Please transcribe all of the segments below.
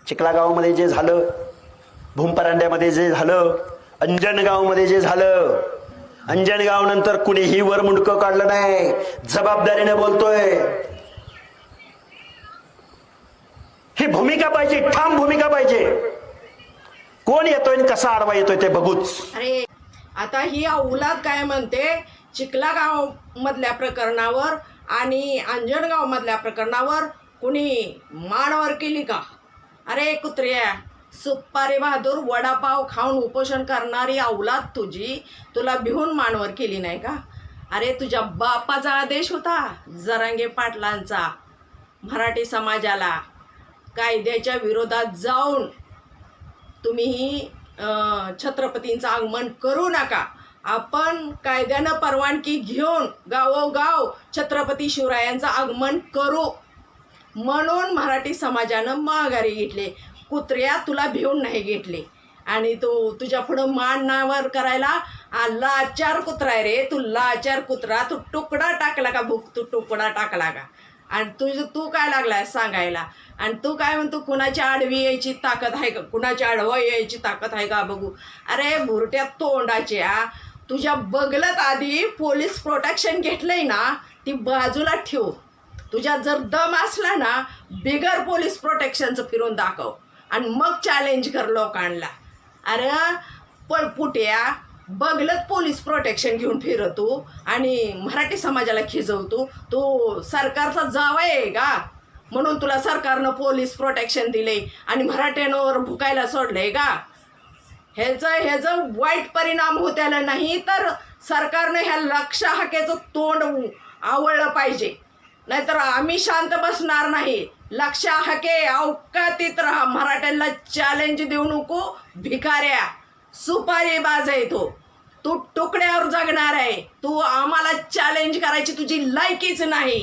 चिखला गावामध्ये जे झालं, भूमपरांड्यामध्ये जे झालं, अंजनगावमध्ये जे झालं, अंजनगाव नंतर कुणीही वर मुंडकं काढलं नाही. जबाबदारीने बोलतोय. ही भूमिका पाहिजे, ठाम भूमिका पाहिजे. कोण येतोय आणि कसा आडवा येतोय ते बघूच. अरे आता ही औलाद काय म्हणते, चिखला गाव मधल्या प्रकरणावर आणि अंजनगाव मधल्या प्रकरणावर कुणी मानवर केली का? अरे कुत्र्या, सुपारी बहादूर वडापाव खाऊन उपोषण करणारी औलाद तुझी, तुला भिवून मानवर केली नाही का? अरे तुझ्या बापाचा आदेश होता जरांगे पाटलांचा, मराठी समाजाला कायद्याच्या विरोधात जाऊन तुम्ही छत्रपतींचं आगमन करू नका. आपण कायद्यानं परवानगी घेऊन गावोगाव छत्रपती शिवरायांचं आगमन करू म्हणून मराठी समाजानं माघारी घेतले. कुत्र्या, तुला भिवून नाही घेतले. आणि तू तुझ्या पुढं मानावर करायला लाचार कुत्रा आहे रे तू, लाचार कुत्रा. तू तुकडा टाकला का भूक, तू तुकडा टाकला का? आणि तू काय लागलाय सांगायला? आणि तू काय म्हणतो कुणाची आडवी यायची ताकद आहे का, कुणाची आडवं यायची ताकद आहे का बघू. अरे भुरट्या तोंडाच्या, तुझ्या बगलत आधी पोलीस प्रोटेक्शन घेतलंय ना, ती बाजूला ठेव. तुझ्यात जर दम असला ना, बिगर पोलीस प्रोटेक्शनचं फिरून दाखव आणि मग चॅलेंज कर लोकांना. अरे पळपुट्या, बगलत पोलीस प्रोटेक्शन घेऊन फिरतो आणि मराठी समाजाला खिजवतो. तू सरकारचा जावई आहे का म्हणून तुला सरकारनं पोलीस प्रोटेक्शन दिले आणि मराठ्यांवर भुकायला सोडलंय का? ह्याचं वाईट परिणाम होत्याला नाही तर सरकारनं ह्या लक्ष हाकेचं तोंड आवळलं पाहिजे, नाहीतर आम्ही शांत बसणार नाही. लक्ष हाके, अवकातीत राहा. मराठ्यांना चॅलेंज देऊ नको. भिकाऱ्या, सुपारी बाज आहे तो. तू तुकड्यावर जगणार आहे. तू आम्हाला चॅलेंज करायची तुझी लायकीच नाही,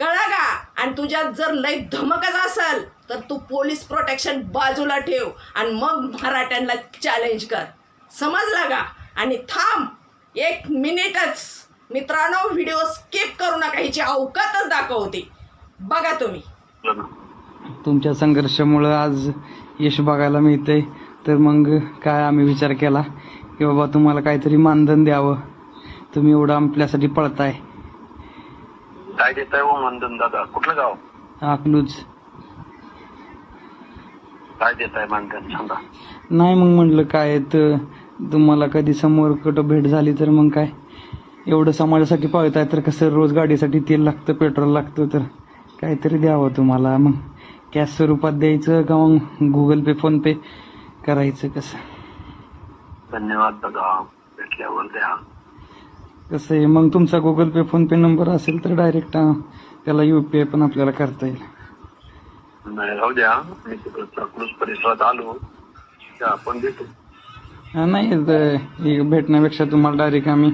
कळलं का? आणि तुझ्यात जर लय धमकच असेल तर तू पोलीस प्रोटेक्शन बाजूला ठेव आणि मग मराठ्यांना चॅलेंज कर, समजला का? आणि थांब 1 मिनिटच मित्रांनो, व्हिडिओ स्किप करू नका. हिची अवकातच दाखवते, बघा तुम्ही. तुमच्या संघर्षामुळं आज यश बघायला मिळतंय, तर मग काय आम्ही विचार केला की बाबा तुम्हाला काहीतरी मानधन द्यावं. तुम्ही एवढं आपल्यासाठी पळताय. काय देताय हो मानधन दादा? कुठलं गाव? अकलूज. काय देताय मानधन सांगा. नाही मग म्हटलं काय तर तुम्हाला कधी समोर कुठं भेट झाली तर मग काय एवढं समाजासाठी पळताय तर कसं रोज गाडीसाठी तेल लागतं, पेट्रोल लागतं, तर काहीतरी द्यावं तुम्हाला. मग कॅश स्वरूपात द्यायचं का मग गुगल पे, फोन पे करायचं कसं? धन्यवाद दादा, भेटल्यावर द्या. कसं आहे मग तुमचा गुगल पे, फोन पे नंबर असेल तर डायरेक्ट त्याला UPI पण आपल्याला करता येईल. नाही राहू द्या, मी तिकडं अकलूज परिसरात आलो त्या आपण देतो. नाही भेटण्यापेक्षा तुम्हाला डायरेक्ट आम्ही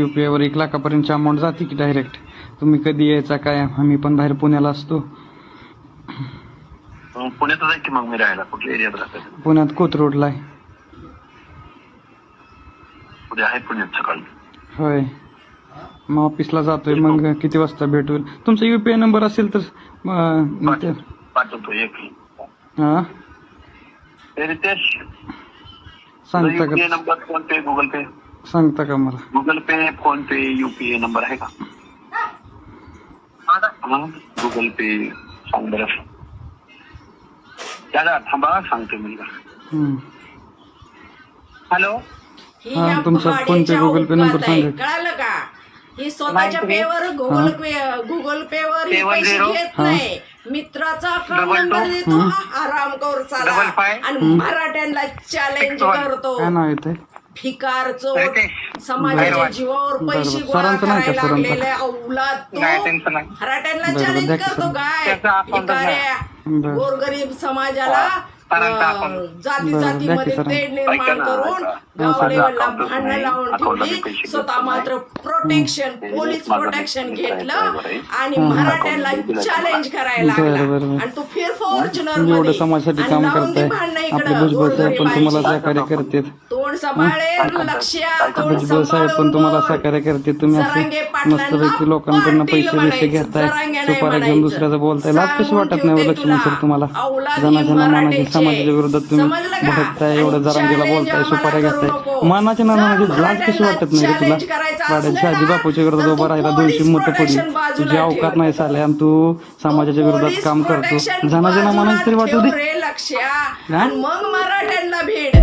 UPI वर 1 लाखापर्यंतची अमाऊंट जाते की डायरेक्ट. तुम्ही कधी यायचा काय? आम्ही पण बाहेर पुण्याला असतो. पुण्यातच आहे की मग मी राहायला? कुठल्या एरियात राहतात? पुण्यात कोथरूडला आहे. उद्या आहे पुण्यात सकाळी. होय, मग ऑफिसला जातोय. मग किती वाजता भेटूल? तुमचा UPI नंबर असेल तर पाठवतो. एक हा रितेश, सांगता UPI का? नंबर, फोन पे, गुगल पे सांगता का मला? गुगल पे, फोन पे, UPI नंबर आहे का? गुगल पे सांग बरं. दादा थांबा, सांगतो मी. हॅलो, हा, तुमचा फोन पे, गुगल पे नंबर सांगा. कळालं का? ही स्वतःच्या पेवर गुगल पेवर पैसे घेत नाही. मित्राचा अकाउंट नंबर देतो, आरामखोर चाला आणि मराठ्यांना चॅलेंज करतो. काय नाव येतंय? भिकार चोट, समाजाच्या जीवावर पैसे गोळा करायला लागलेले औलाद तो मराठ्यांना चॅलेंज करतो. काय भिकाऱ्या, गोरगरीब समाजाला जातीमध्ये तेढ निर्माण करून गाव लेवलला भांडण लावून ठेवली. स्वतः मात्र प्रोटेक्शन, पोलीस प्रोटेक्शन घेतलं आणि मराठ्यांना चॅलेंज करायला लागला. आणि तू फिर फॉर्च्युनर एवढं समाजासाठी काम करताय, आपले भुजबळ साहेब पण तुम्हाला सहकार्य करतात. तोंड सांभाळे लक्ष्या तोंड भुजबळ साहेब पण तुम्हाला सहकार्य करते. तुम्ही जरांगे असे पाटलांना मस्तपैकी लोकांकडनं पाटील पैसे म्हणायचं, घेताय, जरांगे नाही सुपाऱ्या घेऊन म्हणायचं. दुसऱ्याचं बोलताय. लाज कशी सांगून वाटत नाही ठेवते लक्ष्मण सर तुला. तुम्हाला? औलाद जनाच्या ही नानाच्या मराठीचे. समाजाच्या विरोधात तुम्ही समजलं का? भडकताय, एवढं आणि जरांगेला challenge बोलताय, आम्हाला सुपाऱ्या करू घेताय. नको. मानाच्या नानाची जर लाज कशी वाटत नाही रे तुला? challenge करायचं वाड्याच्या असलं आजी ना, बापूच्या विरोधात तर उभा तू राहिला पोलीस 200 मतं protection पडली. बाजूला तुझी अवकात ठेव. नाही साले आणि तू समाजाच्या विरोधात काम करतो. पोलीस protection जनाच्या नामानं तरी बाजूला वाटू दे. ठेव रे लक्ष्या. हा? आणि मग मराठ्यांना भेट